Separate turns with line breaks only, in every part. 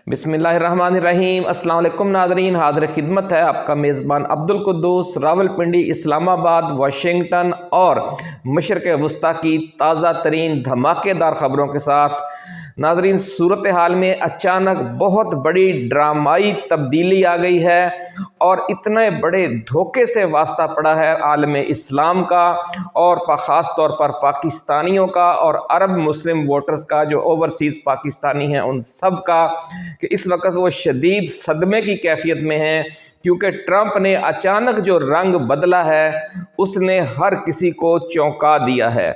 बिस्मिल्लाहिर्रहमानिर्रहीम। अस्सलाम वालेकुम नाज़रीन, हाज़िर खिदमत है आपका मेज़बान अब्दुल कुद्दूस, रावलपिंडी, इस्लामाबाद, वाशिंगटन और मशरिक़ वस्ता की ताज़ा तरीन धमाकेदार ख़बरों के साथ। नाज़रीन, सूरत हाल में अचानक बहुत बड़ी ड्रामाई तब्दीली आ गई है और इतने बड़े धोखे से वास्ता पड़ा है आलम इस्लाम का और ख़ास तौर पर पाकिस्तानियों का और अरब मुस्लिम वोटर्स का, जो ओवरसीज़ पाकिस्तानी हैं उन सब का, कि इस वक्त वो शदीद सदमे की कैफियत में हैं, क्योंकि ट्रंप ने अचानक जो रंग बदला है उसने हर किसी को चौंका दिया है।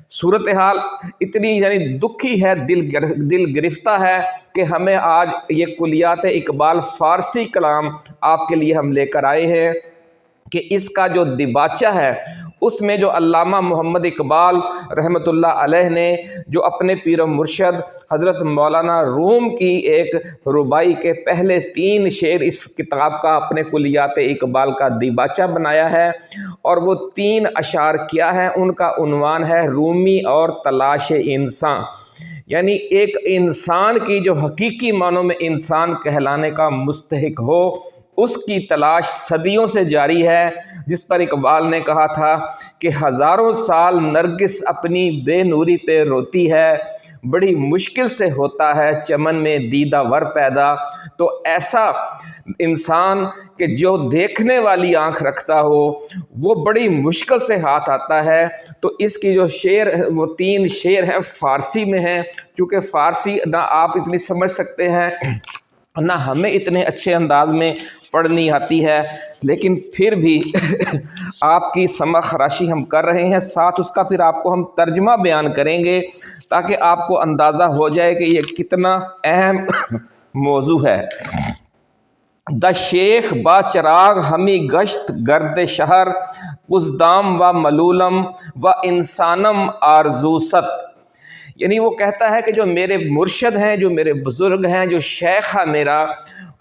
सूरत हाल इतनी यानी दुखी है, दिल गिरफ्ता है कि हमें आज ये कुलियात इकबाल फ़ारसी कलाम आपके लिए हम लेकर आए हैं कि इसका जो दिबाचा है उसमें जो अल्लामा मोहम्मद इकबाल रहमतुल्लाह अलैह ने जो अपने पीर मुर्शद हज़रत मौलाना रूम की एक रुबाई के पहले 3 शेर इस किताब का अपने कुलियात इकबाल का दिबाचा बनाया है, और वो 3 अशार क्या हैं, उनका उन्वान है रूमी और तलाश इंसान। यानी एक इंसान की जो हकीकी मानों में इंसान कहलाने का मुस्तहिक हो, उसकी तलाश सदियों से जारी है, जिस पर इकबाल ने कहा था कि हज़ारों साल नरगिस अपनी बेनूरी पे रोती है, बड़ी मुश्किल से होता है चमन में दीदा वर पैदा। तो ऐसा इंसान कि जो देखने वाली आँख रखता हो वो बड़ी मुश्किल से हाथ आता है। तो इसकी जो शेर वो 3 शेर हैं फ़ारसी में हैं, क्योंकि फ़ारसी ना आप इतनी समझ सकते हैं ना हमें इतने अच्छे अंदाज में पढ़नी आती है, लेकिन फिर भी आपकी समझ खराशी हम कर रहे हैं, साथ उसका फिर आपको हम तर्जमा बयान करेंगे ताकि आपको अंदाज़ा हो जाए कि ये कितना अहम मौजू है। द शेख बा चराग हमी गश्त गर्द शहर उज़दाम व मलूलम व इंसानम आरजूसत। यानी वो कहता है कि जो मेरे मुर्शद हैं, जो मेरे बुज़ुर्ग हैं, जो शेख है मेरा,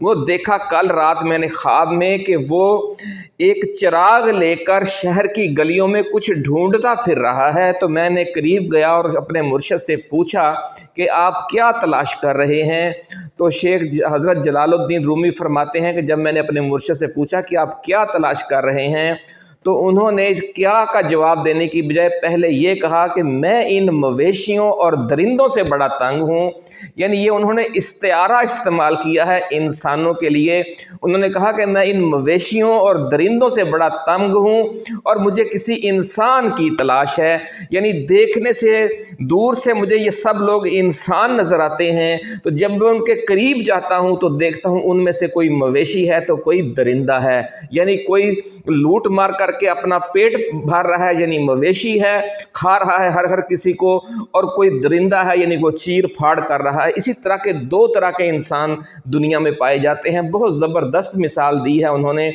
वो देखा कल रात मैंने ख्वाब में कि वो एक चिराग लेकर शहर की गलियों में कुछ ढूंढता फिर रहा है। तो मैंने करीब गया और अपने मुर्शद से पूछा कि आप क्या तलाश कर रहे हैं। तो शेख हज़रत जलालुद्दीन रूमी फरमाते हैं कि जब मैंने अपने मुर्शद से पूछा कि आप क्या तलाश कर रहे हैं, तो उन्होंने क्या का जवाब देने की बजाय पहले ये कहा कि मैं इन मवेशियों और दरिंदों से बड़ा तंग हूँ। यानी ये उन्होंने इस्तिआरा इस्तेमाल किया है इंसानों के लिए। उन्होंने कहा कि मैं इन मवेशियों और दरिंदों से बड़ा तंग हूँ और मुझे किसी इंसान की तलाश है। यानी देखने से दूर से मुझे ये सब लोग इंसान नज़र आते हैं, तो जब मैं उनके करीब जाता हूँ तो देखता हूँ उनमें से कोई मवेशी है तो कोई दरिंदा है। यानी कोई लूट मार करके अपना पेट भर रहा है, यानी मवेशी है, खा रहा है हर किसी को, और कोई दरिंदा है यानी वो चीर फाड़ कर रहा है। इसी तरह के 2 तरह के इंसान दुनिया में पाए जाते हैं। बहुत ज़बरदस्त मिसाल दी है उन्होंने।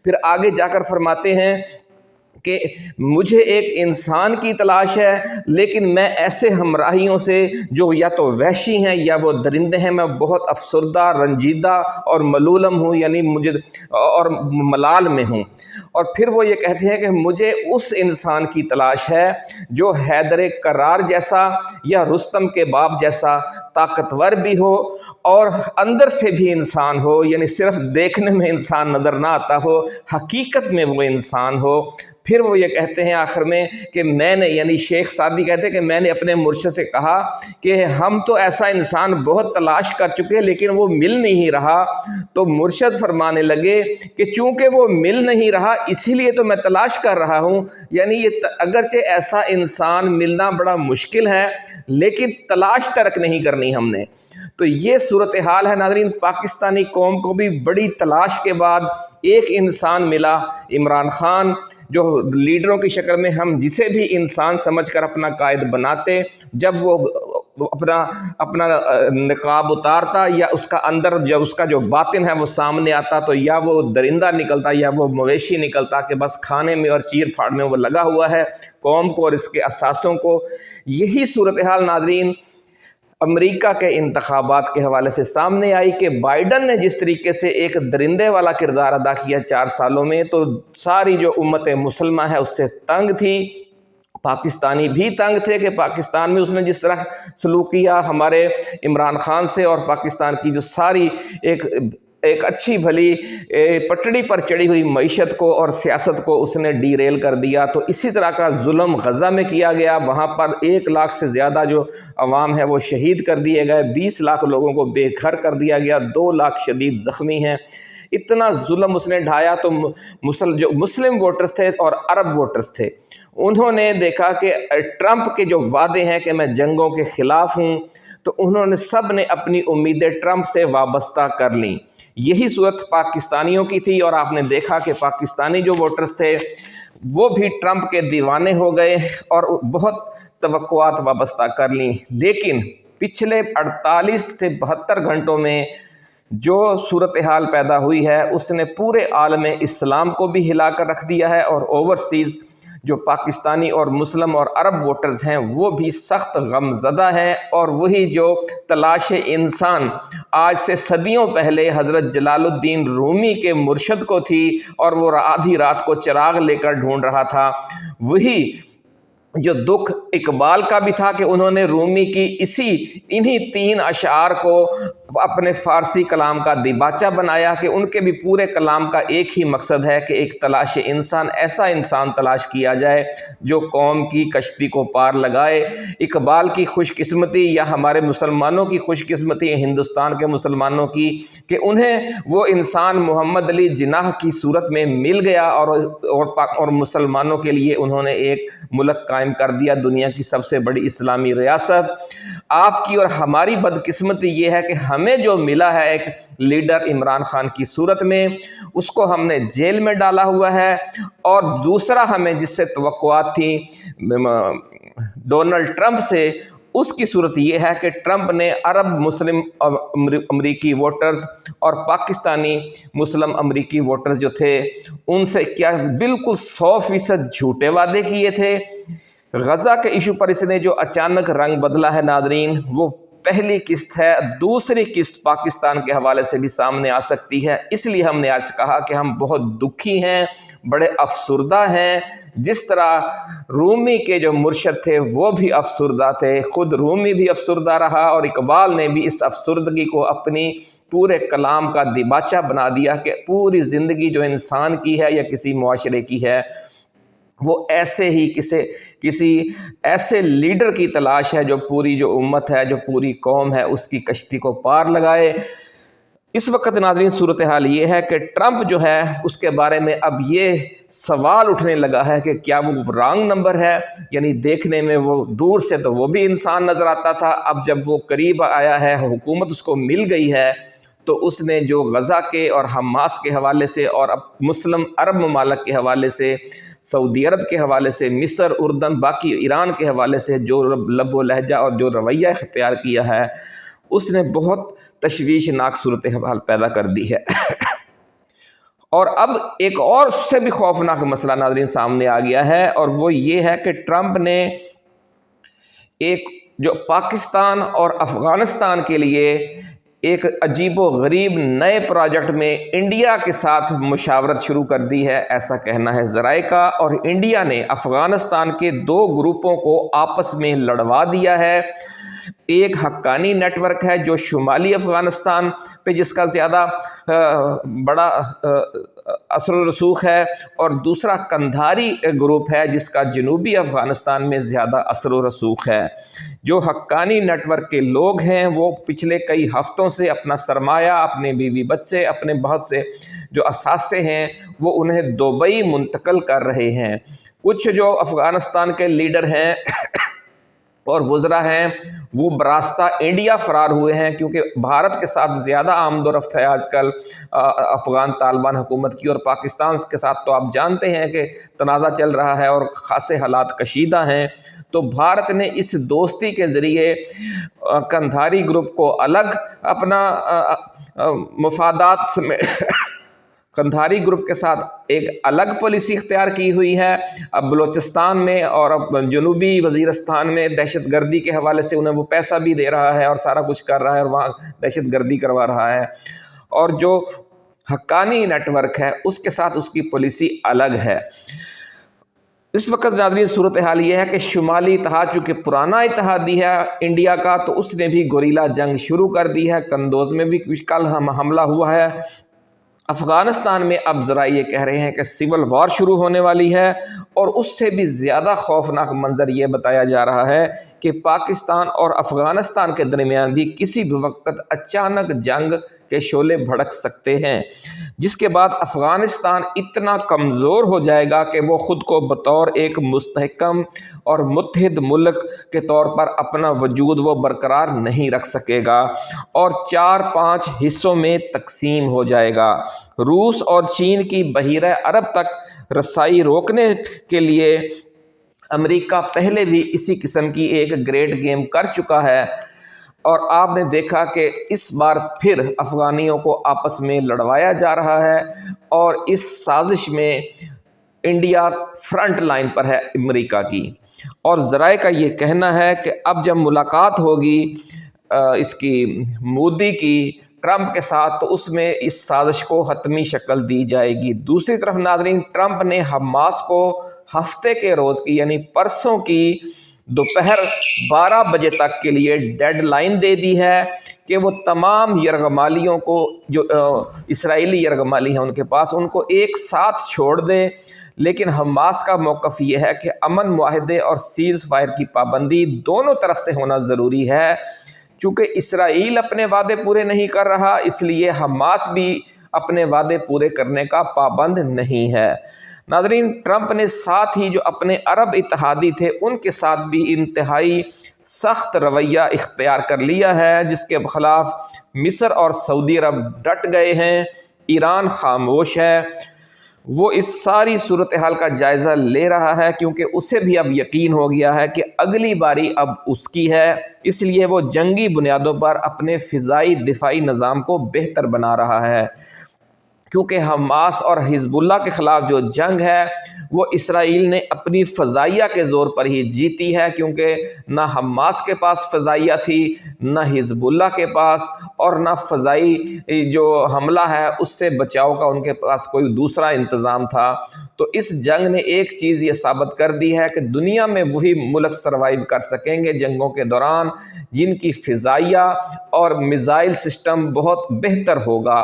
फिर आगे जाकर फरमाते हैं कि मुझे एक इंसान की तलाश है, लेकिन मैं ऐसे हमराहियों से जो या तो वहशी हैं या वो दरिंदे हैं, मैं बहुत अफसरदा, रंजीदा और मलूलम हूँ, यानी मुझे और मलाल में हूँ। और फिर वो ये कहते हैं कि मुझे उस इंसान की तलाश है जो हैदर करार जैसा या रुस्तम के बाप जैसा ताकतवर भी हो और अंदर से भी इंसान हो, यानी सिर्फ देखने में इंसान नज़र ना आता हो, हकीकत में वो इंसान हो। फिर वो ये कहते हैं आखिर में कि मैंने, यानी शेख सादी कहते हैं कि मैंने अपने मुर्शद से कहा कि हम तो ऐसा इंसान बहुत तलाश कर चुके हैं लेकिन वो मिल नहीं रहा। तो मुर्शद फरमाने लगे कि चूँकि वो मिल नहीं रहा इसीलिए तो मैं तलाश कर रहा हूँ। यानी ये अगरचे ऐसा इंसान मिलना बड़ा मुश्किल है, लेकिन तलाश तर्क नहीं करनी हमने। तो ये सूरत हाल है नाज़रीन। पाकिस्तानी कौम को भी बड़ी तलाश के बाद एक इंसान मिला, इमरान ख़ान, जो लीडरों की शक्ल में हम जिसे भी इंसान समझकर अपना कायद बनाते, जब वो अपना निकाब उतारता या उसका अंदर जब उसका जो बातिन है वो सामने आता, तो या वो दरिंदा निकलता या वो मवेशी निकलता कि बस खाने में और चीर फाड़ में वो लगा हुआ है कौम को और इसके असासों को। यही सूरत हाल नाज़रीन अमेरिका के इंतखाबात के हवाले से सामने आई कि बाइडन ने जिस तरीके से एक दरिंदे वाला किरदार अदा किया 4 सालों में, तो सारी जो उम्मत मुसलमान है उससे तंग थी। पाकिस्तानी भी तंग थे कि पाकिस्तान में उसने जिस तरह सलूक किया हमारे इमरान खान से, और पाकिस्तान की जो सारी एक अच्छी भली पटड़ी पर चढ़ी हुई मईशत को और सियासत को उसने डीरेल कर दिया। तो इसी तरह का जुल्म गज़ा में किया गया। वहाँ पर 1 लाख से ज़्यादा जो अवाम है वो शहीद कर दिए गए, 20 लाख लोगों को बेघर कर दिया गया, 2 लाख शदीद ज़ख्मी हैं। इतना जुल्म उसने ढाया। तो जो मुस्लिम वोटर्स थे और अरब वोटर्स थे, उन्होंने देखा कि ट्रंप के जो वादे हैं कि मैं जंगों के ख़िलाफ़ हूँ, तो उन्होंने सब ने अपनी उम्मीदें ट्रंप से वाबस्ता कर लीं। यही सूरत पाकिस्तानियों की थी, और आपने देखा कि पाकिस्तानी जो वोटर्स थे वो भी ट्रंप के दीवाने हो गए और बहुत तवक्कुआत वाबस्ता कर लीं। लेकिन पिछले 48 से 72 घंटों में जो सूरत हाल पैदा हुई है उसने पूरे आलम इस्लाम को भी हिला कर रख दिया है, और ओवरसीज़ जो पाकिस्तानी और मुस्लिम और अरब वोटर्स हैं वो भी सख्त गमज़दा हैं। और वही जो तलाश इंसान आज से सदियों पहले हज़रत जलालुद्दीन रूमी के मुर्शद को थी, और वो आधी रात को चिराग लेकर ढूंढ रहा था, वही जो दुख इकबाल का भी था कि उन्होंने रूमी की इन्हीं 3 अशार को अपने फ़ारसी कलाम का दिबाचा बनाया कि उनके भी पूरे कलाम का एक ही मकसद है कि एक तलाश इंसान, ऐसा इंसान तलाश किया जाए जो कौम की कश्ती को पार लगाए। इकबाल की खुशकिस्मती या हमारे मुसलमानों की खुशकिस्मती, हिंदुस्तान के मुसलमानों की, कि उन्हें वो इंसान मोहम्मद अली जिन्नाह की सूरत में मिल गया, और मुसलमानों के लिए उन्होंने एक मुल्क कायम कर दिया, दुनिया की सबसे बड़ी इस्लामी रियासत। आपकी और हमारी बदकिस्मती ये है कि हमें जो मिला है एक लीडर इमरान खान की सूरत में, उसको हमने जेल में डाला हुआ है। और दूसरा, हमें जिससे तवक्कुआत थी डोनाल्ड ट्रंप से, उसकी सूरत ये है कि ट्रंप ने अरब मुस्लिम अमरीकी वोटर्स और पाकिस्तानी मुस्लिम अमरीकी वोटर्स जो थे उनसे क्या बिल्कुल 100% झूठे वादे किए थे। गज़ा के इशू पर इसने जो अचानक रंग बदला है नादरीन, वो पहली किस्त है। दूसरी किस्त पाकिस्तान के हवाले से भी सामने आ सकती है। इसलिए हमने आज कहा कि हम बहुत दुखी हैं, बड़े अफसुर्दा हैं। जिस तरह रूमी के जो मुर्शद थे वो भी अफसुर्दा थे, खुद रूमी भी अफसुर्दा रहा, और इकबाल ने भी इस अफसुर्दगी को अपनी पूरे कलाम का दिबाचा बना दिया कि पूरी ज़िंदगी जो इंसान की है या किसी मुआशरे की है, वो ऐसे ही किसी ऐसे लीडर की तलाश है जो पूरी जो उम्मत है, जो पूरी कौम है, उसकी कश्ती को पार लगाए। इस वक्त नाज़रीन सूरत हाल ये है कि ट्रंप जो है उसके बारे में अब ये सवाल उठने लगा है कि क्या वो रॉन्ग नंबर है। यानी देखने में वो दूर से तो वो भी इंसान नज़र आता था, अब जब वो करीब आया है, हुकूमत उसको मिल गई है, तो उसने जो गज़ा के और हमास के हवाले से और अब मुस्लिम अरब ममालिक के हवाले से, सऊदी अरब के हवाले से, मिस्र, उर्दन, बाकी ईरान के हवाले से जो लब व लहजा और जो रवैया इख्तियार किया है, उसने बहुत तशवीशनाक सूरत हाल पैदा कर दी है। और अब एक और उससे भी खौफनाक मसला नाज़रीन सामने आ गया है, और वो ये है कि ट्रंप ने एक जो पाकिस्तान और अफ़गानिस्तान के लिए एक अजीबो गरीब नए प्रोजेक्ट में इंडिया के साथ मुशावरत शुरू कर दी है, ऐसा कहना है ज़राए का। और इंडिया ने अफ़गानिस्तान के 2 ग्रुपों को आपस में लड़वा दिया है। एक हक्कानी नेटवर्क है जो शुमाली अफ़गानिस्तान पे जिसका ज़्यादा बड़ा असर रसूख है, और दूसरा कंधारी ग्रुप है जिसका जनूबी अफ़गानिस्तान में ज़्यादा असर रसूख है। जो हक्कानी नेटवर्क के लोग हैं वो पिछले कई हफ़्तों से अपना सरमाया, अपने बीवी बच्चे, अपने बहुत से जो असासे हैं वो उन्हें दुबई मुंतकिल कर रहे हैं। कुछ जो अफ़गानिस्तान के लीडर हैं और वज़रा हैं वो बरास्ता इंडिया फ़रार हुए हैं, क्योंकि भारत के साथ ज़्यादा आमदोरफ्त है आजकल अफ़गान तालिबान हुकूमत की, और पाकिस्तान के साथ तो आप जानते हैं कि तनाज़ा चल रहा है और ख़ासे हालात कशीदा हैं। तो भारत ने इस दोस्ती के ज़रिए कंधारी ग्रुप को अलग अपना मफादात में कंधारी ग्रुप के साथ एक अलग पॉलिसी इख्तियार की हुई है। अब बलूचिस्तान में और अब जनूबी वज़ीरिस्तान में दहशत गर्दी के हवाले से उन्हें वो पैसा भी दे रहा है और सारा कुछ कर रहा है और वहाँ दहशत गर्दी करवा रहा है। और जो हक्कानी नेटवर्क है उसके साथ उसकी पॉलिसी अलग है। इस वक्त नाज़रीन सूरत हाल ये है कि शुमाली इत्तेहाद चूँकि पुराना इत्तेहादी है इंडिया का, तो उसने भी गोरीला जंग शुरू कर दी है। कंदोज में भी कल हमला हुआ है। अफ़गानिस्तान में अब ज़रा ये कह रहे हैं कि सिविल वॉर शुरू होने वाली है, और उससे भी ज़्यादा खौफनाक मंज़र ये बताया जा रहा है कि पाकिस्तान और अफ़गानिस्तान के दरमियान भी किसी भी वक्त अचानक जंग के शोले भड़क सकते हैं, जिसके बाद अफ़गानिस्तान इतना कमज़ोर हो जाएगा कि वो ख़ुद को बतौर एक मुस्तहकम और मुत्तहिद मुल्क के तौर पर अपना वजूद वो बरकरार नहीं रख सकेगा और 4-5 हिस्सों में तकसीम हो जाएगा। रूस और चीन की बहीरा अरब तक रसाई रोकने के लिए अमेरिका पहले भी इसी किस्म की एक ग्रेट गेम कर चुका है, और आपने देखा कि इस बार फिर अफ़गानियों को आपस में लड़वाया जा रहा है, और इस साजिश में इंडिया फ्रंट लाइन पर है अमेरिका की। और ज़राए का ये कहना है कि अब जब मुलाकात होगी इसकी मोदी की ट्रंप के साथ, तो उसमें इस साजिश को हतमी शक्ल दी जाएगी। दूसरी तरफ नाज़रीन, ट्रंप ने हमास को हफ्ते के रोज़ की यानी परसों की दोपहर 12 बजे तक के लिए डेडलाइन दे दी है कि वो तमाम यरगमालियों को, जो इसराइली यरगमाली हैं उनके पास, उनको एक साथ छोड़ दें। लेकिन हमास का मौक़िफ़ ये है कि अमन मुआहदे और सीज़ फायर की पाबंदी दोनों तरफ से होना ज़रूरी है। चूँकि इसराइल अपने वादे पूरे नहीं कर रहा, इसलिए हमास भी अपने वादे पूरे करने का पाबंद नहीं है। नाज़रीन, ट्रंप ने साथ ही जो अपने अरब इत्तेहादी थे उनके साथ भी इंतहाई सख्त रवैया इख्तियार कर लिया है, जिसके ख़िलाफ़ मिस्र और सऊदी अरब डट गए हैं। ईरान खामोश है, वो इस सारी सूरत हाल का जायज़ा ले रहा है, क्योंकि उसे भी अब यकीन हो गया है कि अगली बारी अब उसकी है। इसलिए वो जंगी बुनियादों पर अपने फ़िज़ाई दिफाई निज़ाम को बेहतर बना रहा है, क्योंकि हमास और हिज़्बुल्लाह के ख़िलाफ़ जो जंग है वो इसराइल ने अपनी फ़ज़ाइया के ज़ोर पर ही जीती है, क्योंकि ना हमास के पास फ़ज़ाइया थी, ना हिज़्बुल्लाह के पास, और ना फ़ज़ाई जो हमला है उससे बचाव का उनके पास कोई दूसरा इंतज़ाम था। तो इस जंग ने एक चीज़ ये साबित कर दी है कि दुनिया में वही मुल्क सर्वाइव कर सकेंगे जंगों के दौरान जिनकी फ़िज़ाइया और मिज़ाइल सिस्टम बहुत बेहतर होगा।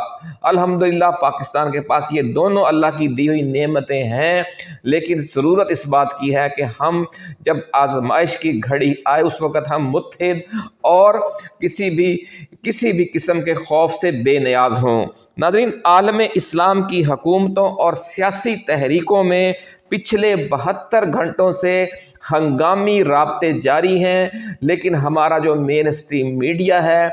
अल्हम्दुलिल्लाह पाकिस्तान के पास ये दोनों अल्लाह की दी हुई नेमतें हैं, लेकिन ज़रूरत इस बात की है कि हम जब आजमाइश की घड़ी आए उस वक़्त हम मुत्तहिद और किसी भी किस्म के खौफ से बेनियाज हों। नाज़रीन, आलम इस्लाम की हुकूमतों और सियासी तहरीकों में पिछले 72 घंटों से हंगामी राब्ते जारी हैं, लेकिन हमारा जो मेन स्ट्रीम मीडिया है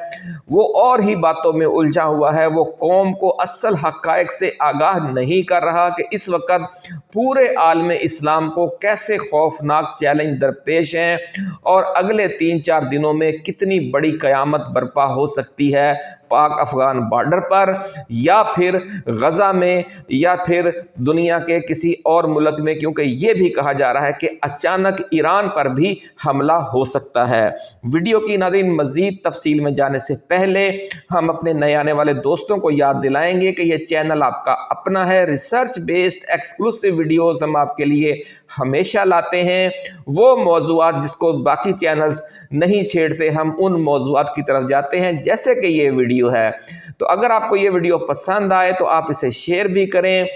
वो और ही बातों में उलझा हुआ है। वो कौम को असल हक़ाइक़ से आगाह नहीं कर रहा कि इस वक्त पूरे आलम इस्लाम को कैसे खौफनाक चैलेंज दरपेश हैं और अगले 3-4 दिनों में कितनी बड़ी क़यामत बर्पा हो सकती है पाक अफ़गान बॉर्डर पर, या फिर गज़ा में, या फिर दुनिया के किसी और मुल्क में, क्योंकि ये भी कहा जा रहा है कि अचानक ईरान पर भी हमला हो सकता है। वीडियो की नाज़रीन मज़ीद तफसील में जाने से पहले हम अपने नए आने वाले दोस्तों को याद दिलाएंगे कि ये चैनल आपका अपना है। रिसर्च बेस्ड एक्सक्लूसिव वीडियोज़ हम आपके लिए हमेशा लाते हैं। वो मौज़ूआत जिसको बाकी चैनल्स नहीं छेड़ते, हम उन मौज़ूआत की तरफ जाते हैं, जैसे कि ये वीडियो है। तो अगर आपको ये वीडियो पसंद आए तो आप इसे शेयर भी करें,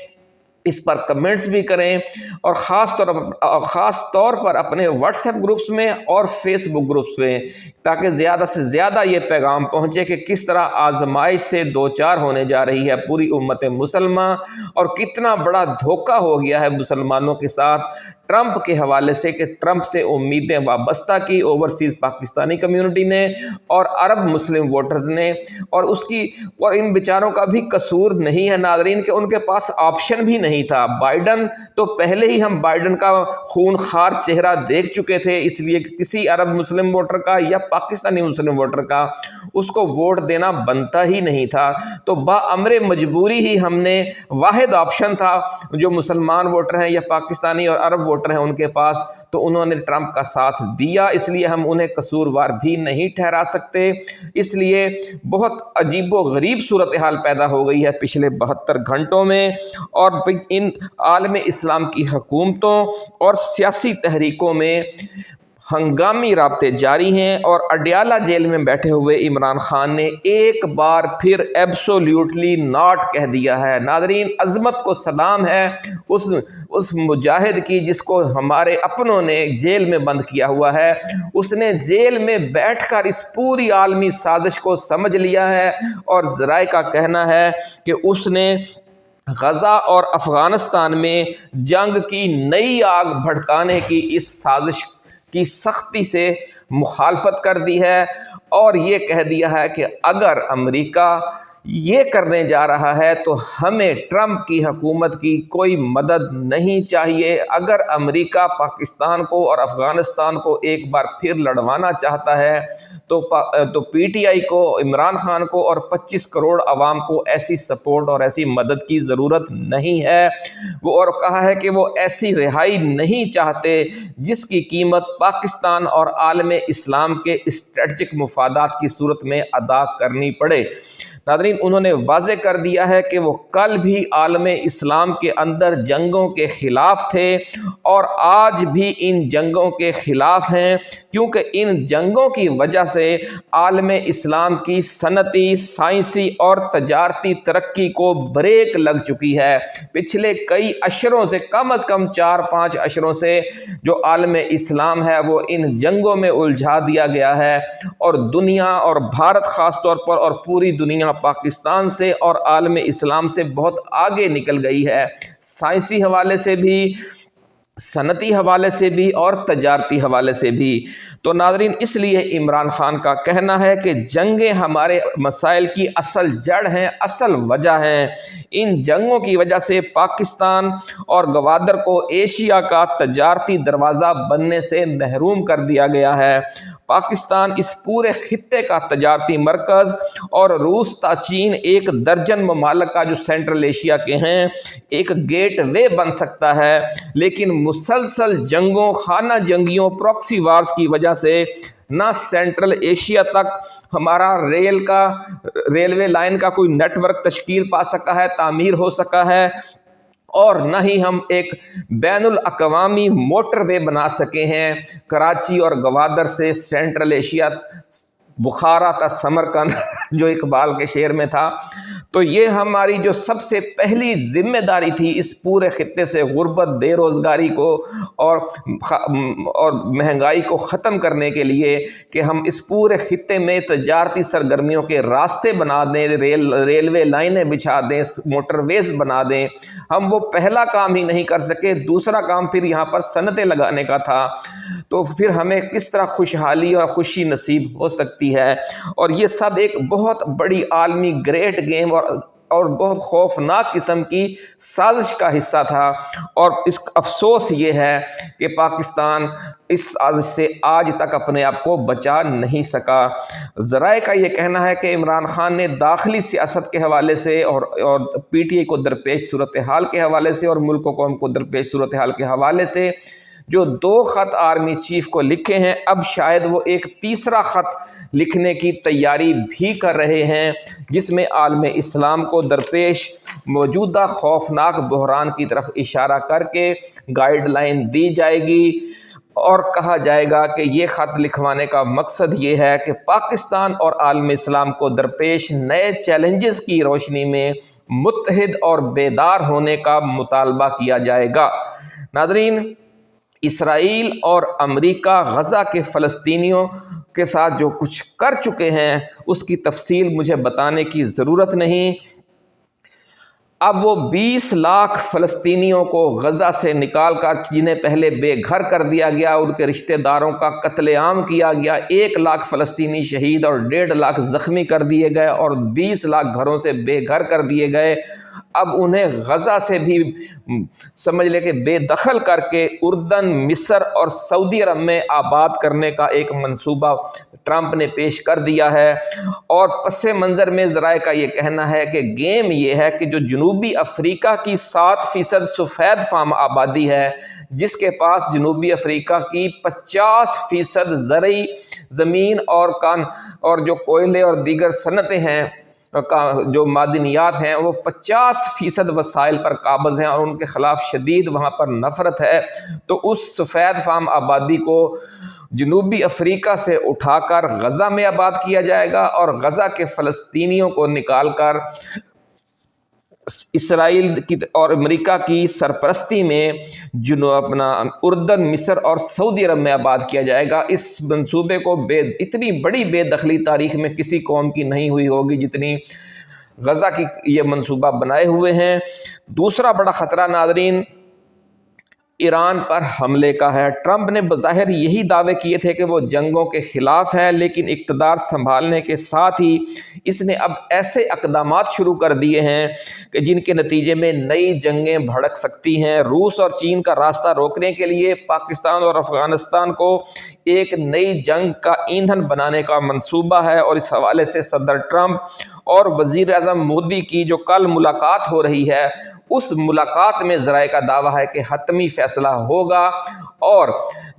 इस पर कमेंट्स भी करें, और ख़ास तौर पर अपने व्हाट्सएप ग्रुप्स में और फेसबुक ग्रुप्स में, ताकि ज़्यादा से ज़्यादा ये पैगाम पहुँचे कि किस तरह आजमाइश से दो चार होने जा रही है पूरी उम्मत मुसलमान, और कितना बड़ा धोखा हो गया है मुसलमानों के साथ ट्रंप के हवाले से, कि ट्रंप से उम्मीदें वाबस्ता की ओवरसीज़ पाकिस्तानी कम्युनिटी ने और अरब मुस्लिम वोटर्स ने, और इन बेचारों का भी कसूर नहीं है नाज़रीन कि उनके पास ऑप्शन भी नहीं था। बाइडन तो पहले ही हम बाइडन का खूनखार चेहरा देख चुके थे, इसलिए किसी अरब मुस्लिम वोटर का या पाकिस्तानी मुस्लिम वोटर का उसको वोट देना बनता ही नहीं था। तो बाअमरे मजबूरी ही हमने वाहिद ऑप्शन था जो मुसलमान वोटर हैं या पाकिस्तानी और अरब वोटर ووٹر ہیں ان کے پاس، تو انہوں نے ٹرمپ کا ساتھ دیا، اس لیے ہم انہیں قصوروار بھی نہیں ٹھہرا سکتے۔ اس لیے بہت عجیب و غریب صورتحال پیدا ہو گئی ہے پچھلے 72 گھنٹوں میں، اور ان عالم اسلام کی حکومتوں اور سیاسی تحریکوں میں ہنگامی رابطے جاری ہیں، اور اڈیالہ جیل میں بیٹھے ہوئے عمران خان نے ایک بار پھر ایبسولیوٹلی ناٹ کہہ دیا ہے۔ ناظرین، عظمت کو سلام ہے اس مجاہد کی جس کو ہمارے اپنوں نے جیل میں بند کیا ہوا ہے۔ اس نے جیل میں بیٹھ کر اس پوری عالمی سازش کو سمجھ لیا ہے، اور ذرائع کا کہنا ہے کہ اس نے غزہ اور افغانستان میں جنگ کی نئی آگ بھڑکانے کی اس سازش کی سختی سے مخالفت کر دی ہے، اور یہ کہہ دیا ہے کہ اگر امریکہ یہ کرنے جا رہا ہے تو ہمیں ٹرمپ کی حکومت کی کوئی مدد نہیں چاہیے۔ اگر امریکہ پاکستان کو اور افغانستان کو ایک بار پھر لڑوانا چاہتا ہے تو پی ٹی آئی کو، عمران خان کو اور 25 کروڑ عوام کو ایسی سپورٹ اور ایسی مدد کی ضرورت نہیں ہے۔ وہ اور کہا ہے کہ وہ ایسی رہائی نہیں چاہتے جس کی قیمت پاکستان اور عالم اسلام کے اسٹریٹجک مفادات کی صورت میں ادا کرنی پڑے۔ ناظرین، انہوں نے واضح کر دیا ہے کہ وہ کل بھی عالم اسلام کے اندر جنگوں کے خلاف تھے، اور آج بھی ان جنگوں کے خلاف ہیں، کیونکہ ان جنگوں کی وجہ سے عالم اسلام کی صنعتی، سائنسی اور تجارتی ترقی کو بریک لگ چکی ہے۔ پچھلے کئی عشروں سے، کم از کم 4-5 عشروں سے جو عالم اسلام ہے وہ ان جنگوں میں الجھا دیا گیا ہے، اور دنیا اور بھارت خاص طور پر اور پوری دنیا پاکستان سے اور عالم اسلام سے بہت آگے نکل گئی ہے، سائنسی حوالے سے بھی، صنعتی حوالے سے بھی اور تجارتی حوالے سے بھی۔ تو ناظرین، اس لیے عمران خان کا کہنا ہے کہ جنگیں ہمارے مسائل کی اصل جڑ ہیں، اصل وجہ ہیں۔ ان جنگوں کی وجہ سے پاکستان اور گوادر کو ایشیا کا تجارتی دروازہ بننے سے محروم کر دیا گیا ہے۔ پاکستان اس پورے خطے کا تجارتی مرکز، اور روس تا چین 1 درجن ممالک کا جو سینٹرل ایشیا کے ہیں ایک گیٹ وے بن سکتا ہے، لیکن مسلسل جنگوں، خانہ جنگیوں، پراکسی وارز کی وجہ سے نہ سینٹرل ایشیا تک ہمارا ریلوے لائن کا کوئی نیٹ ورک تشکیل پا سکا ہے، تعمیر ہو سکا ہے، اور نہ ہی ہم ایک بین الاقوامی موٹر وے بنا سکے ہیں کراچی اور گوادر سے سینٹرل ایشیا، بخارا تا سمرقند جو اقبال کے شعر میں تھا۔ تو یہ ہماری جو سب سے پہلی ذمہ داری تھی اس پورے خطے سے غربت، بے روزگاری کو اور مہنگائی کو ختم کرنے کے لیے، کہ ہم اس پورے خطے میں تجارتی سرگرمیوں کے راستے بنا دیں، ریلوے لائنیں بچھا دیں، موٹر ویز بنا دیں۔ ہم وہ پہلا کام ہی نہیں کر سکے، دوسرا کام پھر یہاں پر صنعتیں لگانے کا تھا، تو پھر ہمیں کس طرح خوشحالی اور خوشی نصیب ہو سکتی ہے؟ اور یہ سب ایک بہت بڑی عالمی گریٹ گیم اور بہت خوفناک قسم کی سازش کا حصہ تھا، اور اس افسوس یہ ہے کہ پاکستان اس سازش سے آج تک اپنے آپ کو بچا نہیں سکا۔ ذرائع کا یہ کہنا ہے کہ عمران خان نے داخلی سیاست کے حوالے سے اور پی ٹی آئی کو درپیش صورتحال کے حوالے سے اور ملک و قوم کو درپیش صورتحال کے حوالے سے جو 2 خط آرمی چیف کو لکھے ہیں، اب شاید وہ ایک تیسرا خط لکھنے کی تیاری بھی کر رہے ہیں، جس میں عالم اسلام کو درپیش موجودہ خوفناک بحران کی طرف اشارہ کر کے گائیڈ لائن دی جائے گی، اور کہا جائے گا کہ یہ خط لکھوانے کا مقصد یہ ہے کہ پاکستان اور عالم اسلام کو درپیش نئے چیلنجز کی روشنی میں متحد اور بیدار ہونے کا مطالبہ کیا جائے گا۔ ناظرین، اسرائیل اور امریکہ غزہ کے فلسطینیوں کے ساتھ جو کچھ کر چکے ہیں اس کی تفصیل مجھے بتانے کی ضرورت نہیں۔ اب وہ 20 لاکھ فلسطینیوں کو غزہ سے نکال کر، جنہیں پہلے بے گھر کر دیا گیا، ان کے رشتہ داروں کا قتل عام کیا گیا، 1 لاکھ فلسطینی شہید اور 1.5 لاکھ زخمی کر دیے گئے، اور 20 لاکھ گھروں سے بے گھر کر دیے گئے۔ اب انہیں غزہ سے بھی سمجھ لے کہ بے دخل کر کے اردن، مصر اور سعودی عرب میں آباد کرنے کا ایک منصوبہ ٹرمپ نے پیش کر دیا ہے، اور پس منظر میں ذرائع کا یہ کہنا ہے کہ گیم یہ ہے کہ جو جنوبی افریقہ کی 7% سفید فام آبادی ہے، جس کے پاس جنوبی افریقہ کی 50% زرعی زمین اور جو کوئلے اور دیگر صنعتیں ہیں جو معدنیات ہیں وہ 50% وسائل پر قابض ہیں اور ان کے خلاف شدید وہاں پر نفرت ہے، تو اس سفید فام آبادی کو جنوبی افریقہ سے اٹھا کر غزہ میں آباد کیا جائے گا اور غزہ کے فلسطینیوں کو نکال کر اسرائیل کی اور امریکہ کی سرپرستی میں اردن، مصر اور سعودی عرب میں آباد کیا جائے گا۔ اس منصوبے کو اتنی بڑی بے دخلی تاریخ میں کسی قوم کی نہیں ہوئی ہوگی جتنی غزہ کی یہ منصوبہ بنائے ہوئے ہیں۔ دوسرا بڑا خطرہ ناظرین ایران پر حملے کا ہے۔ ٹرمپ نے بظاہر یہی دعوے کیے تھے کہ وہ جنگوں کے خلاف ہے، لیکن اقتدار سنبھالنے کے ساتھ ہی اس نے اب ایسے اقدامات شروع کر دیے ہیں کہ جن کے نتیجے میں نئی جنگیں بھڑک سکتی ہیں۔ روس اور چین کا راستہ روکنے کے لیے پاکستان اور افغانستان کو ایک نئی جنگ کا ایندھن بنانے کا منصوبہ ہے، اور اس حوالے سے صدر ٹرمپ اور وزیر اعظم مودی کی جو کل ملاقات ہو رہی ہے، اس ملاقات میں ذرائع کا دعویٰ ہے کہ حتمی فیصلہ ہوگا، اور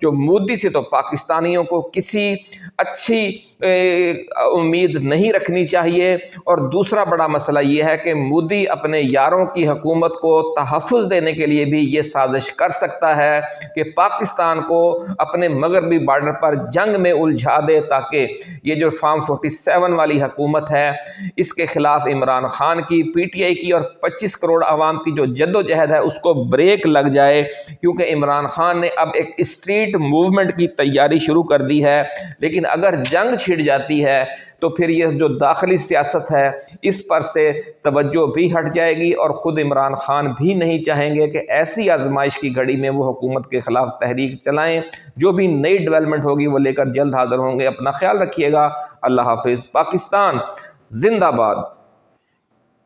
جو مودی سے تو پاکستانیوں کو کسی اچھی امید نہیں رکھنی چاہیے، اور دوسرا بڑا مسئلہ یہ ہے کہ مودی اپنے یاروں کی حکومت کو تحفظ دینے کے لیے بھی یہ سازش کر سکتا ہے کہ پاکستان کو اپنے مغربی بارڈر پر جنگ میں الجھا دے، تاکہ یہ جو فارم 47 والی حکومت ہے اس کے خلاف عمران خان کی، پی ٹی آئی کی اور 25 کروڑ عوام کی جو جدوجہد ہے اس کو بریک لگ جائے، کیونکہ عمران خان نے اب ایک اسٹریٹ موومنٹ کی تیاری شروع کر دی ہے۔ لیکن اگر جنگ چھڑ جاتی ہے تو پھر یہ جو داخلی سیاست ہے اس پر سے توجہ بھی ہٹ جائے گی، اور خود عمران خان بھی نہیں چاہیں گے کہ ایسی آزمائش کی گھڑی میں وہ حکومت کے خلاف تحریک چلائیں۔ جو بھی نئی ڈیولپمنٹ ہوگی وہ لے کر جلد حاضر ہوں گے۔ اپنا خیال رکھیے گا۔ اللہ حافظ۔ پاکستان زندہ باد۔